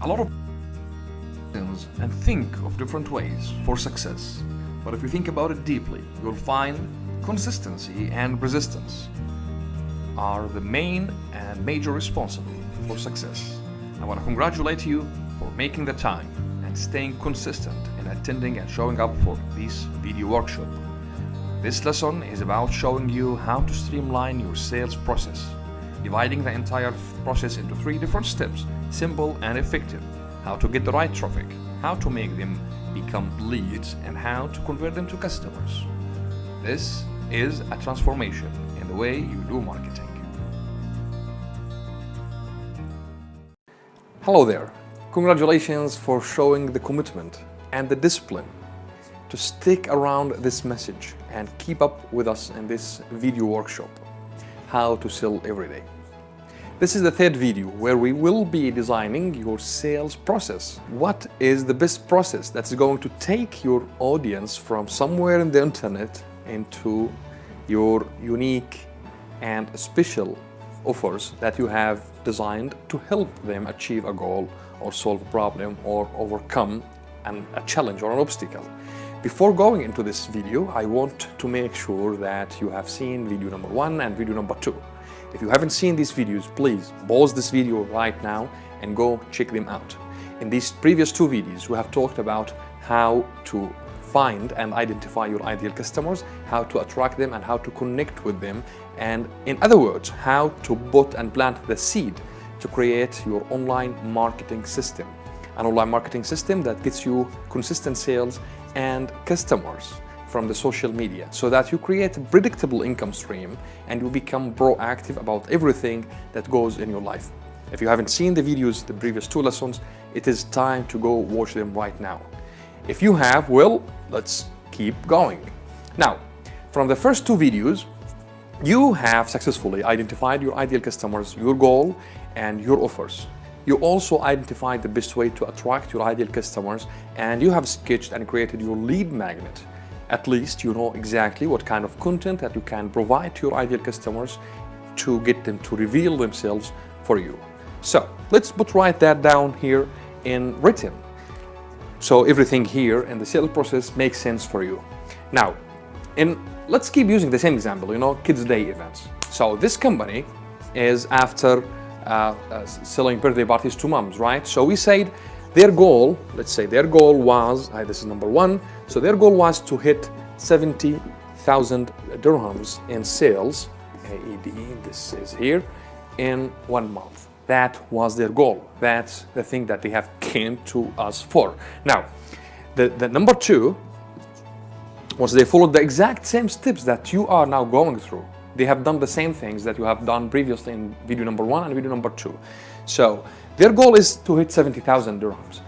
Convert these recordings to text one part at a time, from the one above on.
A lot of and think of different ways for success, but if you think about it deeply, you'll find consistency and persistence are the main and major responsible for success. I want to congratulate you for making the time and staying consistent in attending and showing up for this video workshop. This lesson is about showing you how to streamline your sales process, dividing the entire process into 3 different steps, simple and effective. How to get the right traffic, how to make them become leads, and how to convert them to customers. This is a transformation in the way you do marketing. Hello there. Congratulations for showing the commitment and the discipline to stick around this message and keep up with us in this video workshop, How to Sell Every Day. This is the 3rd video where we will be designing your sales process. What is the best process that's going to take your audience from somewhere in the internet into your unique and special offers that you have designed to help them achieve a goal or solve a problem or overcome a challenge or an obstacle. Before going into this video, I want to make sure that you have seen video number 1 and video number 2. If you haven't seen these videos, please pause this video right now and go check them out. In these previous 2 videos, we have talked about how to find and identify your ideal customers, how to attract them and how to connect with them, and in other words, how to put and plant the seed to create your online marketing system. An online marketing system that gets you consistent sales and customers from the social media, so that you create a predictable income stream and you become proactive about everything that goes in your life. If you haven't seen the videos, the previous 2 lessons, it is time to go watch them right now. If you have, well, let's keep going. Now, from the first 2 videos, you have successfully identified your ideal customers, your goal, and your offers. You also identified the best way to attract your ideal customers, and you have sketched and created your lead magnet. At least you know exactly what kind of content that you can provide to your ideal customers to get them to reveal themselves for you. So let's write that down here in written, so everything here in the sales process makes sense for you. Now, let's keep using the same example, Kids Day events. So this company is after selling birthday parties to moms, right? So we said their goal, let's say their goal was, this is number 1, so their goal was to hit 70,000 dirhams in sales, AED, this is here, in 1 month. That was their goal. That's the thing that they have came to us for. Now, the number 2 was they followed the exact same steps that you are now going through. They have done the same things that you have done previously in video number 1 and video number 2. So their goal is to hit 70,000 dirhams.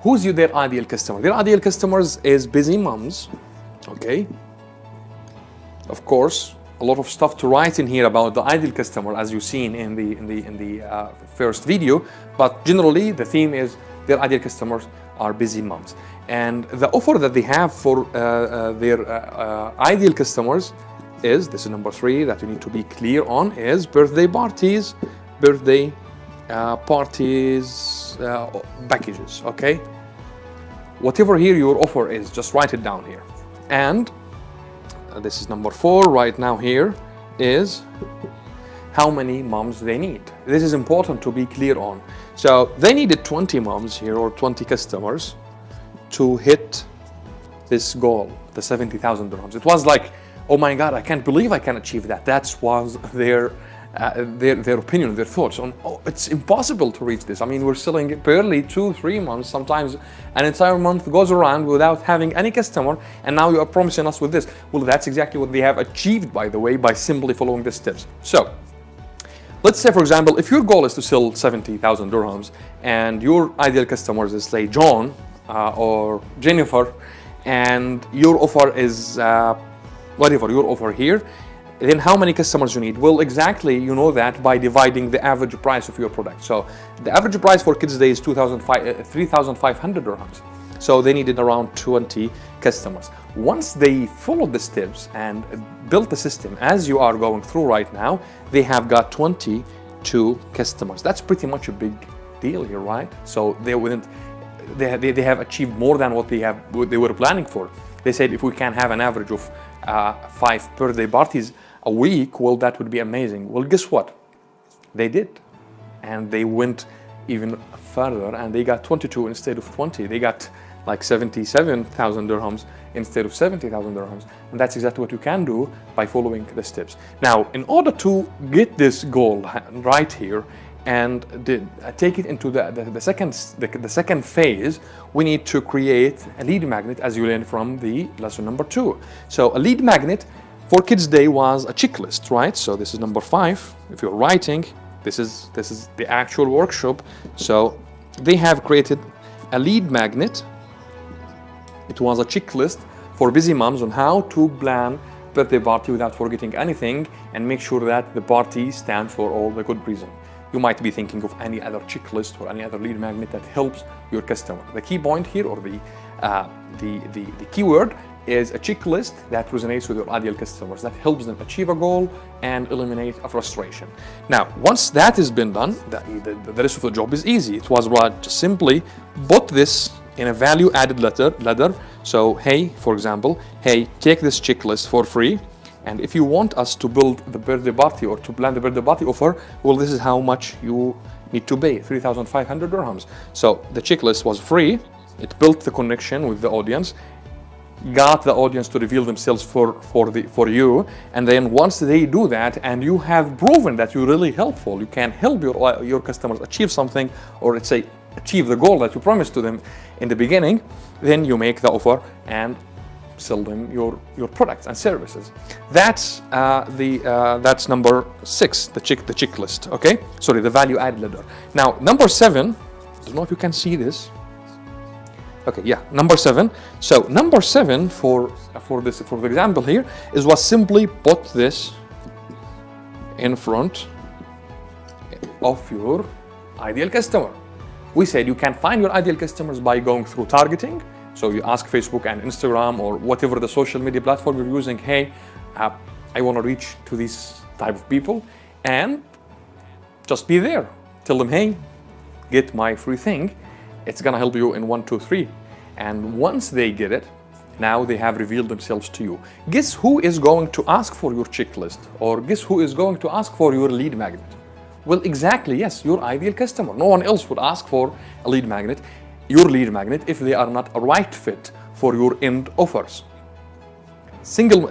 Who's their ideal customer? Their ideal customers is busy moms, okay? Of course, a lot of stuff to write in here about the ideal customer, as you've seen in the first video, but generally the theme is their ideal customers are busy moms. And the offer that they have for their ideal customers is, this is number 3 that you need to be clear on, is birthday parties, packages, okay? Whatever here your offer is, just write it down here. And this is number 4 right now here, is how many moms they need. This is important to be clear on. So they needed 20 moms here, or 20 customers, to hit this goal, the 70,000 dirhams. It was like, oh my God, I can't believe I can achieve that. That was their opinion, their thoughts on, it's impossible to reach this. I mean, we're selling barely 2-3 months, sometimes an entire month goes around without having any customer, and now you are promising us with this. Well, that's exactly what they have achieved, by the way, by simply following the steps. So let's say, for example, if your goal is to sell 70,000 dirhams and your ideal customers is, say, John or Jennifer, and your offer is whatever your offer here, then how many customers you need? Well, exactly, you know that by dividing the average price of your product. So the average price for Kids Day is 3,500 dirhams. So they needed around 20 customers. Once they followed the steps and built the system as you are going through right now, they have got 22 customers. That's pretty much a big deal here, right? So they have achieved more than what they were planning for. They said if we can have an average of 5 birthday parties a week, well, that would be amazing. Well, guess what? They did, and they went even further, and they got 22 instead of 20. They got like 77,000 dirhams instead of 70,000 dirhams. And that's exactly what you can do by following the steps. Now, in order to get this goal right here and take it into the second phase, we need to create a lead magnet, as you learned from the lesson number 2. So a lead magnet for Kids Day was a checklist, right? So this is number 5. If you're writing, this is the actual workshop. So they have created a lead magnet. It was a checklist for busy moms on how to plan birthday party without forgetting anything and make sure that the party stands for all the good reason. You might be thinking of any other checklist or any other lead magnet that helps your customer. The key point here, or the keyword, is a checklist that resonates with your ideal customers, that helps them achieve a goal and eliminate a frustration. Now, once that has been done, the rest of the job is easy. It was just simply put this in a value-added ladder. So, hey, for example, hey, take this checklist for free, and if you want us to build the birthday party or to plan the birthday party offer, well, this is how much you need to pay, 3,500 dirhams. So the checklist was free. It built the connection with the audience, got the audience to reveal themselves for you, and then once they do that and you have proven that you're really helpful, you can help your customers achieve something, or let's say achieve the goal that you promised to them in the beginning, then you make the offer and sell them your products and services. That's that's number 6, the checklist. Okay, sorry, the value add ladder. Now number 7, I don't know if you can see this. Okay, yeah, number 7. So number 7 for the example here was simply put this in front of your ideal customer. We said you can find your ideal customers by going through targeting. So you ask Facebook and Instagram or whatever the social media platform you're using, hey, I want to reach to these type of people, and just be there. Tell them, hey, get my free thing. It's gonna help you in 1, 2, 3. And once they get it, now they have revealed themselves to you. Guess who is going to ask for your checklist? Or guess who is going to ask for your lead magnet? Well, exactly, yes, your ideal customer. No one else would ask for a lead magnet, your lead magnet, if they are not a right fit for your end offers. Single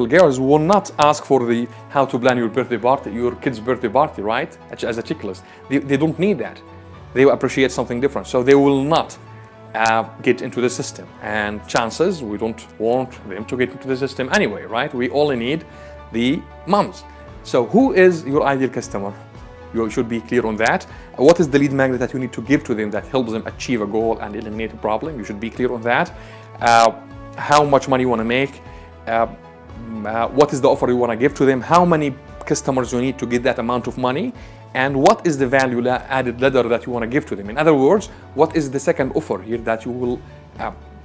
girls will not ask for the how to plan your birthday party, your kid's birthday party, right? As a checklist. They don't need that. They will appreciate something different. So they will not get into the system. And chances, we don't want them to get into the system anyway, right? We only need the moms. So who is your ideal customer? You should be clear on that. What is the lead magnet that you need to give to them that helps them achieve a goal and eliminate a problem? You should be clear on that. How much money you want to make? What is the offer you want to give to them? How many customers you need to get that amount of money? And what is the value added ladder that you want to give to them? In other words, what is the second offer here that you will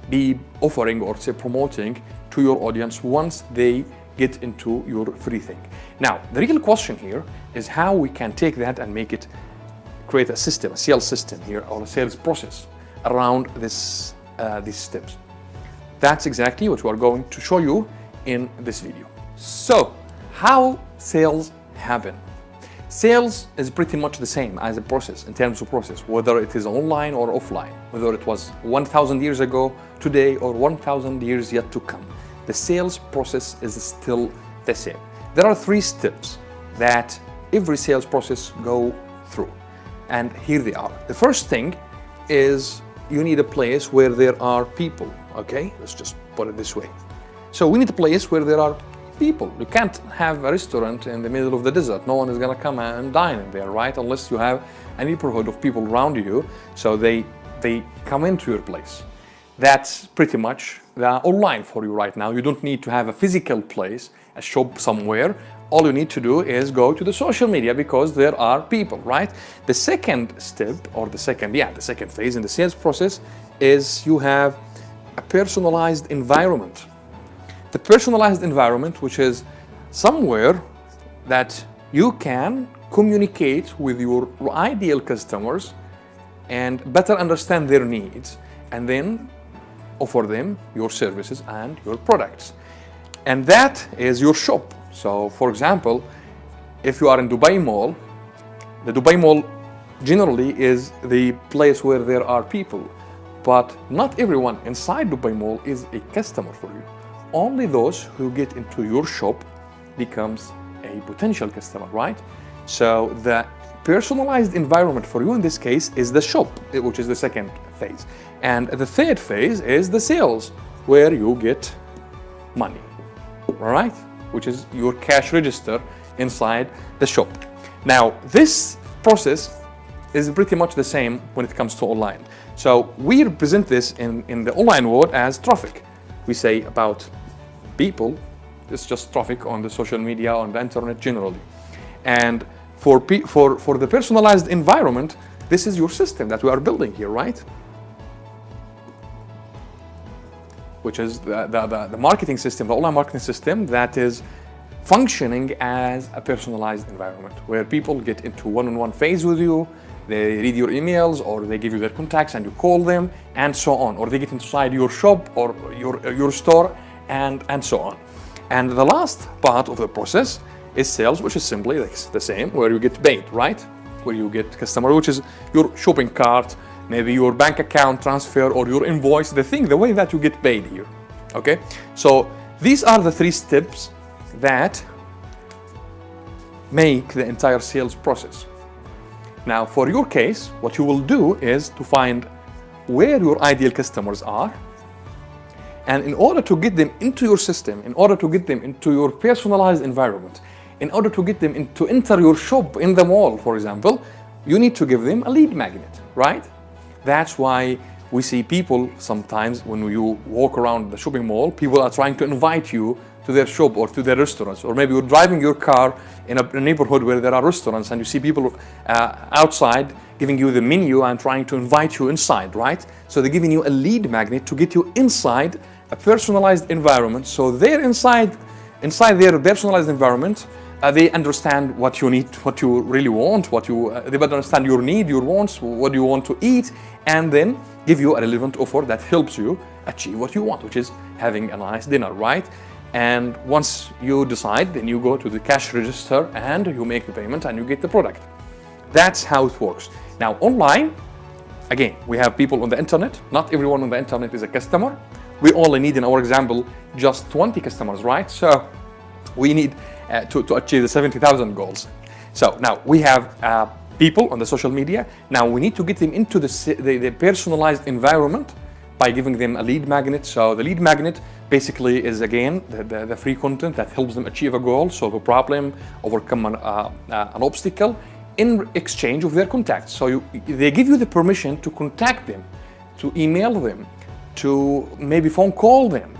be offering or say promoting to your audience once they get into your free thing? Now, the real question here is how we can take that and make it, create a system, a sales system here, or a sales process around these steps. That's exactly what we are going to show you in this video. So, how sales happen? Sales is pretty much the same as a process, in terms of process, whether it is online or offline, whether it was 1,000 years ago, today, or 1,000 years yet to come. The sales process is still the same. There are 3 steps that every sales process go through, and here they are. The first thing is you need a place where there are people, okay? Let's just put it this way. So we need a place where there are people. You can't have a restaurant in the middle of the desert. No one is gonna come and dine in there, right? Unless you have a neighborhood of people around you, so they come into your place. That's pretty much online for you right now. You don't need to have a physical place, a shop somewhere. All you need to do is go to the social media because there are people, right? The second step, or the second phase in the sales process is you have a personalized environment. The personalized environment, which is somewhere that you can communicate with your ideal customers and better understand their needs, and then offer them your services and your products. And that is your shop. So for example, if you are in Dubai Mall, the Dubai Mall generally is the place where there are people, but not everyone inside Dubai Mall is a customer for you. Only those who get into your shop becomes a potential customer, right? So the personalized environment for you in this case is the shop, which is the second phase. And the third phase is the sales, where you get money, all right? Which is your cash register inside the shop. Now, this process is pretty much the same when it comes to online. So we represent this in the online world as traffic. We say about people, it's just traffic on the social media, on the internet generally. And for the personalized environment, this is your system that we are building here, right? Which is the marketing system, the online marketing system that is functioning as a personalized environment where people get into one-on-one phase with you, they read your emails, or they give you their contacts and you call them, and so on, or they get inside your shop or your store, and so on. And the last part of the process is sales, which is simply the same, where you get paid, right? Where you get customer, which is your shopping cart, maybe your bank account transfer, or your invoice, the way that you get paid here, okay? So these are the three steps that make the entire sales process. Now, for your case, what you will do is to find where your ideal customers are, and in order to get them into your system, in order to get them into your personalized environment, in order to get them to enter your shop in the mall, for example, you need to give them a lead magnet, right? That's why we see people sometimes when you walk around the shopping mall, people are trying to invite you to their shop or to their restaurants, or maybe you're driving your car in a neighborhood where there are restaurants and you see people outside giving you the menu and trying to invite you inside, right? So they're giving you a lead magnet to get you inside a personalized environment. So they're inside their personalized environment, they understand what you need, what you really want, they better understand your need, your wants, what you want to eat, and then give you a relevant offer that helps you achieve what you want, which is having a nice dinner, right? And once you decide, then you go to the cash register and you make the payment and you get the product. That's how it works. Now, online, again, we have people on the internet. Not everyone on the internet is a customer. We only need, in our example, just 20 customers, right? So we need to achieve the 70,000 goals. So now we have people on the social media. Now we need to get them into the personalized environment by giving them a lead magnet. So the lead magnet basically is, again, the free content that helps them achieve a goal, solve a problem, overcome an obstacle in exchange of their contacts. So they give you the permission to contact them, to email them, to maybe phone call them,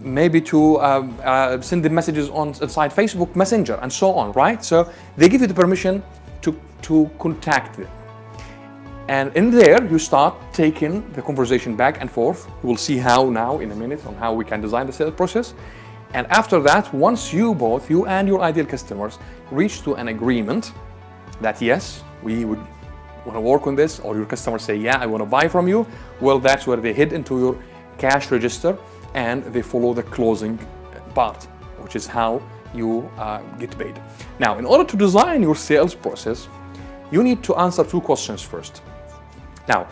maybe to send them messages inside Facebook Messenger, and so on, right? So they give you the permission to contact them. And in there, you start taking the conversation back and forth. We'll see how now in a minute on how we can design the sales process. And after that, once you and your ideal customers reach to an agreement that yes, we would want to work on this, or your customers say, yeah, I want to buy from you, well, that's where they head into your cash register and they follow the closing part, which is how you get paid. Now, in order to design your sales process, you need to answer two questions first. Now,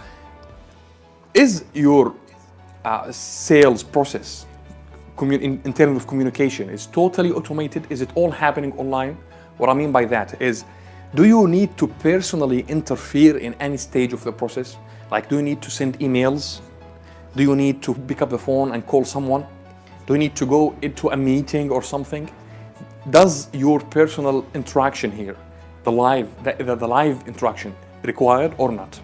is your sales process in terms of communication is totally automated? Is it all happening online? What I mean by that is, do you need to personally interfere in any stage of the process? Like, do you need to send emails? Do you need to pick up the phone and call someone? Do you need to go into a meeting or something? Does your personal interaction here, the live interaction, required or not?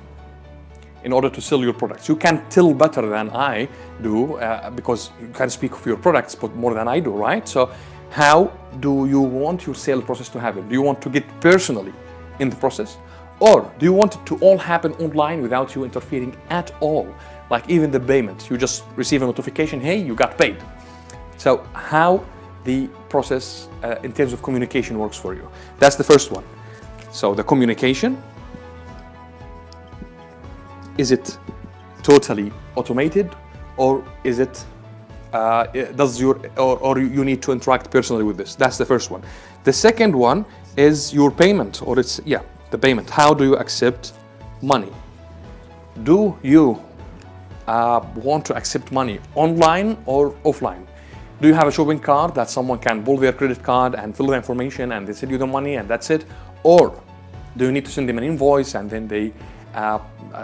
In order to sell your products, you can tell better than I do because you can speak of your products, but more than I do, right? So, how do you want your sales process to happen? Do you want to get personally in the process, or do you want it to all happen online without you interfering at all? Like even the payment, you just receive a notification, hey, you got paid. So how the process in terms of communication works for you. That's the first one. So the communication, is it totally automated, or is it or you need to interact personally with this? That's the first one. The second one is your payment, or it's the payment. How do you accept money? Do you want to accept money online or offline? Do you have a shopping cart that someone can pull their credit card and fill the information and they send you the money and that's it? Or do you need to send them an invoice and then they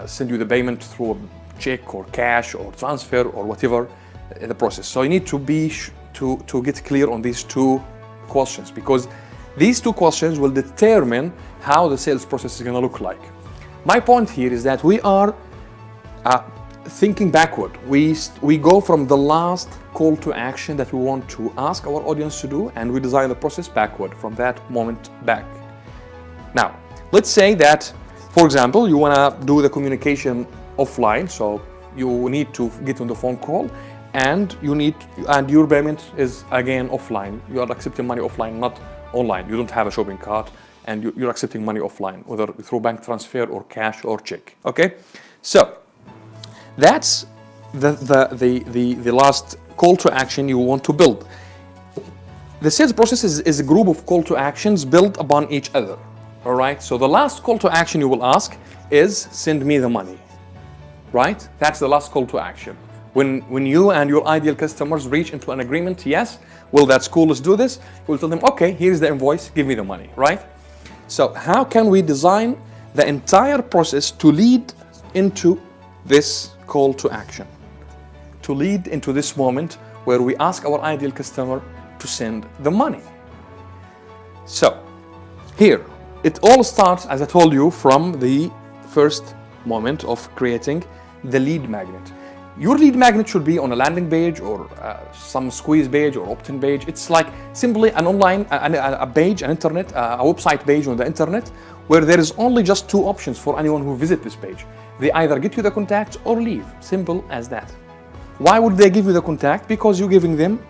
send you the payment through a check or cash or transfer or whatever the process? So you need to be to get clear on these two questions, because these two questions will determine how the sales process is going to look like. My point here is that we are thinking backward. We go from the last call to action that we want to ask our audience to do, and we design the process backward from that moment back. Now, let's say that, for example, you want to do the communication offline, so you need to get on the phone call, and your payment is again offline. You are accepting money offline, not online. You don't have a shopping cart, and you're accepting money offline, whether through bank transfer or cash or check. Okay, so that's the last call to action you want to build. The sales process is a group of call to actions built upon each other. All right, so the last call to action you will ask is send me the money, right? That's the last call to action. When you and your ideal customers reach into an agreement, yes, well, that's cool, let's do this. We'll tell them, okay, here's the invoice, give me the money, right? So how can we design the entire process to lead into this call to action, to lead into this moment where we ask our ideal customer to send the money? So here, it all starts, as I told you, from the first moment of creating the lead magnet. Your lead magnet should be on a landing page or some squeeze page or opt-in page. It's like simply an online, a page, an internet, a website page on the internet, where there is only just two options for anyone who visits this page. They either get you the contact or leave. Simple as that. Why would they give you the contact? Because you're giving them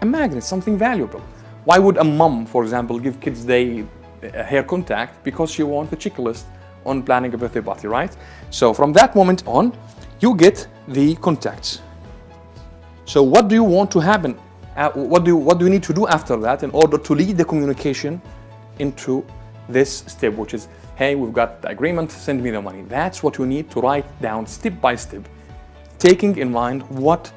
a magnet, something valuable. Why would a mom, for example, give kids her contact? Because she wants a checklist on planning a birthday party, right? So from that moment on, you get the contacts. So what do you want to happen? What do you need to do after that in order to lead the communication into this step, which is, hey, we've got the agreement, send me the money. That's what you need to write down step by step, taking in mind what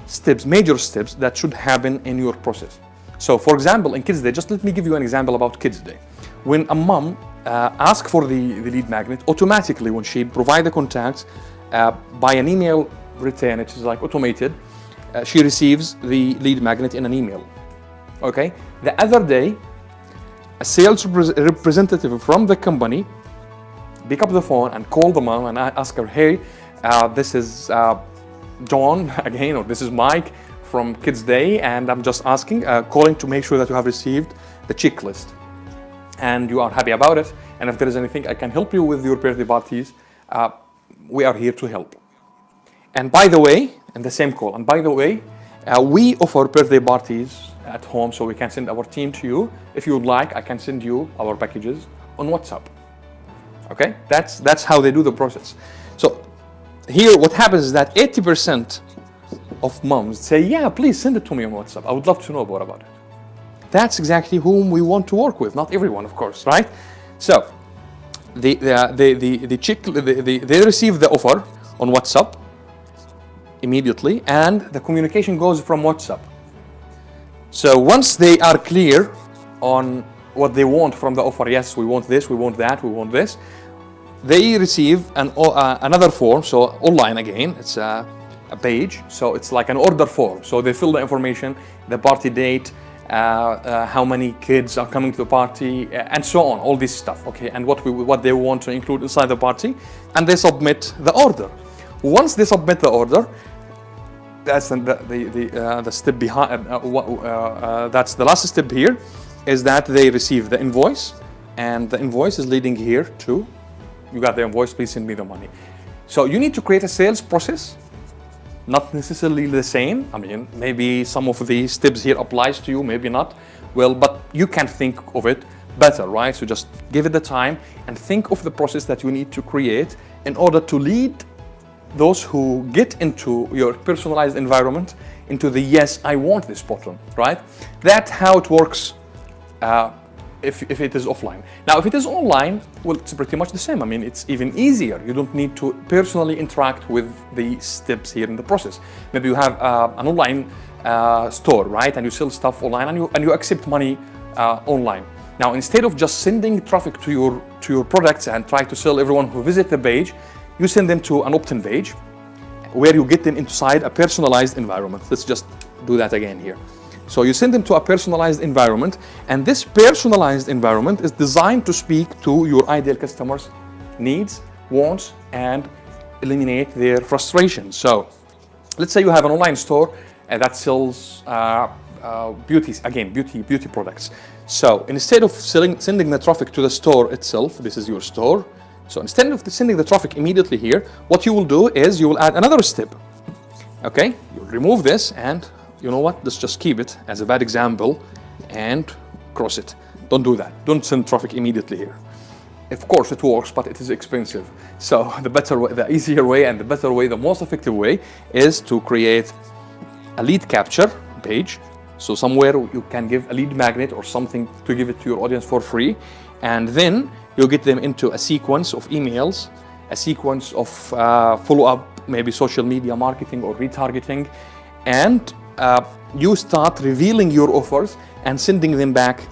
steps, major steps that should happen in your process. So for example, in Kids Day, just let me give you an example about Kids Day. When a mom asks for the lead magnet, automatically when she provides the contacts, by an email return, it is like automated, she receives the lead magnet in an email. Okay. The other day, a sales representative from the company pick up the phone and call the mom and ask her, hey, this is John again, or this is Mike from Kids Day, and I'm just asking, calling to make sure that you have received the checklist and you are happy about it, and if there is anything I can help you with your birthday parties, we are here to help. And by the way, in the same call, and by the way, we offer birthday parties at home, so we can send our team to you. If you would like, I can send you our packages on WhatsApp. Okay, that's how they do the process. So here, what happens is that 80% of moms say, yeah, please send it to me on WhatsApp. I would love to know more about it. That's exactly whom we want to work with. Not everyone, of course, right? So they receive the offer on WhatsApp immediately, and the communication goes from WhatsApp. So once they are clear on what they want from the offer, yes, we want this, we want that, we want this, they receive another form, so online again, it's a page, so it's like an order form. So they fill the information, the party date, how many kids are coming to the party, and so on, all this stuff, okay, and what they want to include inside the party, and they submit the order. Once they submit the order, that's the step behind. That's the last step here, is that they receive the invoice, and the invoice is leading here to, you got the invoice, please send me the money. So you need to create a sales process. Not necessarily the same. I mean, maybe some of the steps here applies to you, maybe not. Well, but you can think of it better, right? So just give it the time and think of the process that you need to create in order to lead those who get into your personalized environment into the yes, I want this button, right? That's how it works if it is offline. Now, if it is online, well, it's pretty much the same. I mean, it's even easier. You don't need to personally interact with the steps here in the process. Maybe you have an online store, right? And you sell stuff online and you accept money online. Now, instead of just sending traffic to your products and try to sell everyone who visit the page, you send them to an opt-in page where you get them inside a personalized environment. Let's just do that again here. So you send them to a personalized environment, and this personalized environment is designed to speak to your ideal customers' needs, wants, and eliminate their frustrations. So let's say you have an online store that sells beauty products. So instead of sending the traffic to the store itself, this is your store. So instead of sending the traffic immediately here, what you will do is you will add another step. Okay, you'll remove this, and you know what? Let's just keep it as a bad example and cross it. Don't do that. Don't send traffic immediately here. Of course it works, but it is expensive. So the better way, the easier way, and the better way, the most effective way is to create a lead capture page. So somewhere you can give a lead magnet or something to give it to your audience for free, and then you'll get them into a sequence of emails, a sequence of follow-up, maybe social media marketing or retargeting, and you start revealing your offers and sending them back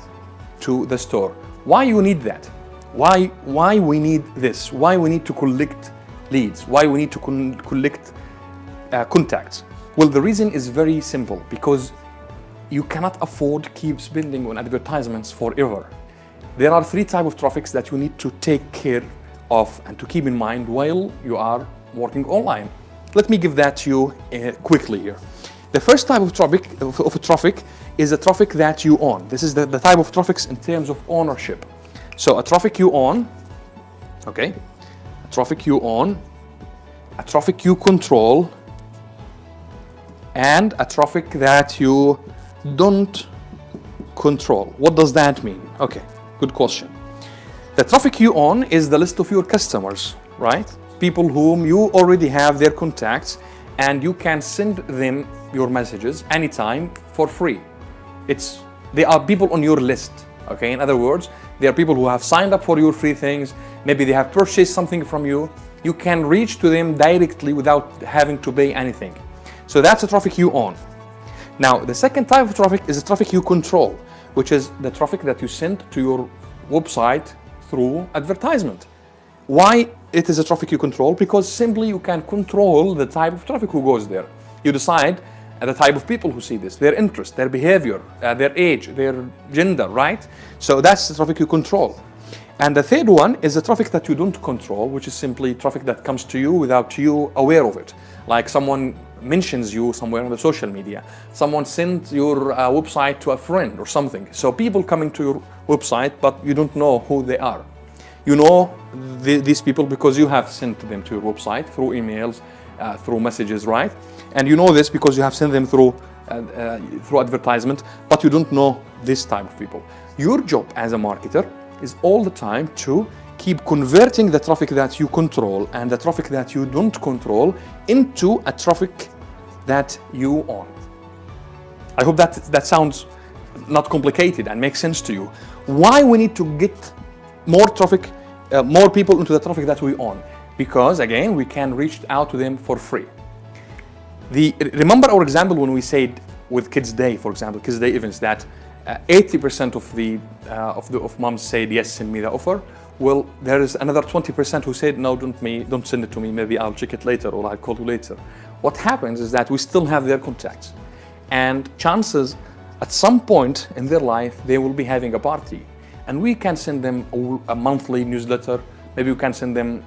to the store. Why you need that? Why we need this? Why we need to collect leads? Why we need to collect contacts? Well, the reason is very simple, because you cannot afford to keep spending on advertisements forever. There are three types of traffics that you need to take care of and to keep in mind while you are working online. Let me give that to you quickly here. The first type of traffic is the traffic that you own. This is the type of traffic in terms of ownership. So a traffic you own, okay, a traffic you own, a traffic you control, and a traffic that you don't control. What does that mean? Okay, good question. The traffic you own is the list of your customers, right? People whom you already have their contacts, and you can send them your messages anytime for free. They are people on your list, okay? In other words, they are people who have signed up for your free things. Maybe they have purchased something from you. You can reach to them directly without having to pay anything. So that's the traffic you own. Now, the second type of traffic is the traffic you control, which is the traffic that you send to your website through advertisement. Why it is a traffic you control? Because simply you can control the type of traffic who goes there. You decide the type of people who see this, their interest, their behavior, their age, their gender, right? So that's the traffic you control. And the third one is the traffic that you don't control, which is simply traffic that comes to you without you aware of it. Like someone mentions you somewhere on the social media, someone sends your website to a friend or something. So people coming to your website, but you don't know who they are. You know these people because you have sent them to your website through emails, through messages, right? And you know this because you have sent them through advertisement, but you don't know this type of people. Your job as a marketer is all the time to keep converting the traffic that you control and the traffic that you don't control into a traffic that you own. I hope that sounds not complicated and makes sense to you. Why we need to get more traffic, more people into the traffic that we own? Because again, we can reach out to them for free. Remember our example when we said with Kids Day, for example, Kids Day events, that 80% of moms said yes, send me the offer. Well, there is another 20% who said no, don't send it to me. Maybe I'll check it later, or I'll call you later. What happens is that we still have their contacts, and chances at some point in their life they will be having a party, and we can send them a monthly newsletter. Maybe we can send them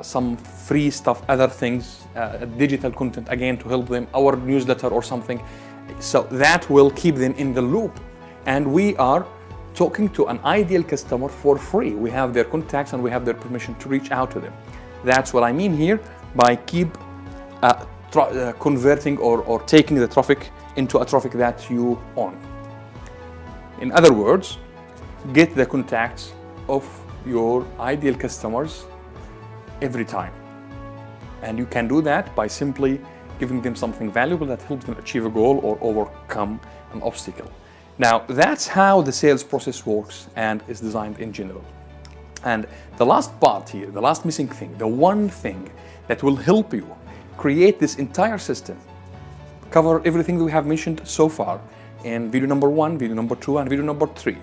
some free stuff, other things, digital content again to help them, our newsletter or something. So that will keep them in the loop, and we are talking to an ideal customer for free. We have their contacts and we have their permission to reach out to them. That's what I mean here by keep converting or taking the traffic into a traffic that you own. In other words, get the contacts of your ideal customers every time. And you can do that by simply giving them something valuable that helps them achieve a goal or overcome an obstacle. Now, that's how the sales process works and is designed in general. And the last part here, the last missing thing, the one thing that will help you create this entire system, cover everything that we have mentioned so far in video number 1, video number 2, and video number 3.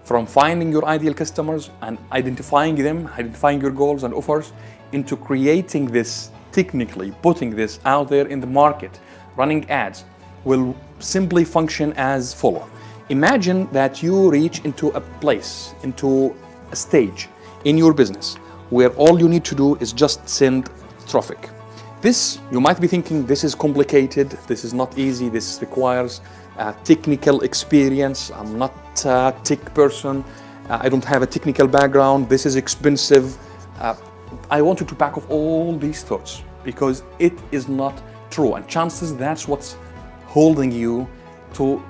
From finding your ideal customers and identifying them, identifying your goals and offers, into creating this technically, putting this out there in the market, running ads, will simply function as follow. Imagine that you reach into a place, into a stage in your business where all you need to do is just send traffic. This, you might be thinking, this is complicated, this is not easy, this requires technical experience, I'm not a tech person, I don't have a technical background, this is expensive. I want you to back off all these thoughts because it is not true, and chances that's what's holding you to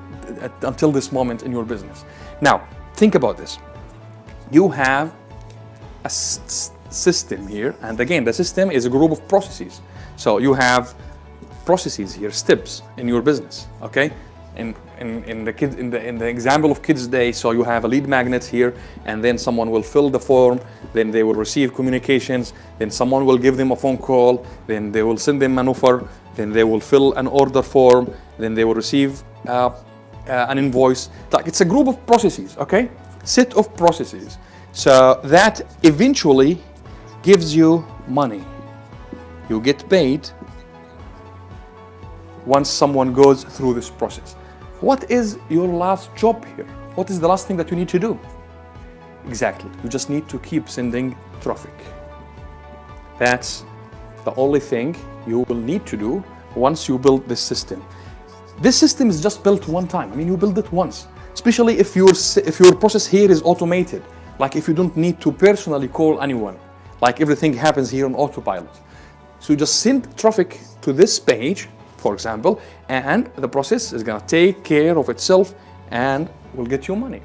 until this moment in your business. Now, think about this. You have a system here, and again, the system is a group of processes. So you have processes here, steps in your business, okay? In the example of Kids Day, so you have a lead magnet here, and then someone will fill the form, then they will receive communications, then someone will give them a phone call, then they will send them an offer, then they will fill an order form, then they will receive an invoice. Like, it's a group of processes, okay? Set of processes. So that eventually gives you money. You get paid once someone goes through this process. What is your last job here? What is the last thing that you need to do? Exactly, you just need to keep sending traffic. That's the only thing you will need to do once you build this system. This system is just built one time. I mean, you build it once, especially if your process here is automated. Like if you don't need to personally call anyone, like everything happens here on autopilot. So you just send traffic to this page, for example, and the process is gonna take care of itself and will get you money.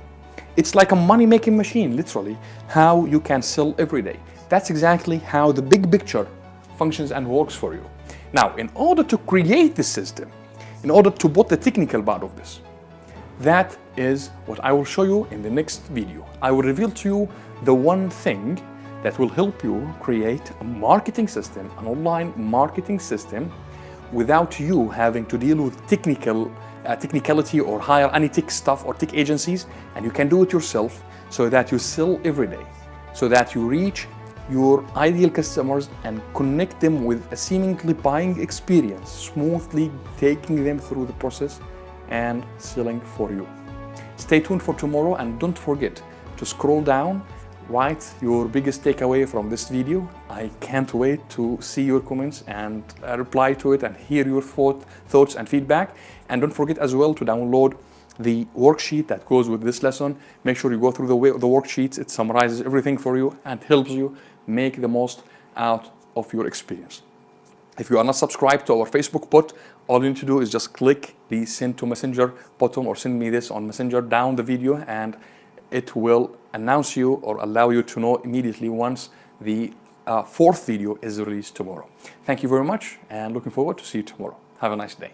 It's like a money-making machine, literally, how you can sell every day. That's exactly how the big picture functions and works for you. Now, in order to create this system, in order to put the technical part of this, that is what I will show you in the next video. I will reveal to you the one thing that will help you create a marketing system, an online marketing system, without you having to deal with technicality or hire any tech stuff or tech agencies, and you can do it yourself so that you sell every day, so that you reach your ideal customers and connect them with a seemingly buying experience, smoothly taking them through the process and selling for you. Stay tuned for tomorrow, and don't forget to scroll down, write your biggest takeaway from this video. I can't wait to see your comments and reply to it and hear your thoughts and feedback. And don't forget as well to download the worksheet that goes with this lesson. Make sure you go through the worksheets. It summarizes everything for you and helps you make the most out of your experience. If you are not subscribed to our Facebook bot, all you need to do is just click the send to messenger button or send me this on messenger down the video, and it will announce you or allow you to know immediately once the fourth video is released tomorrow. Thank you very much, and looking forward to see you tomorrow. Have a nice day.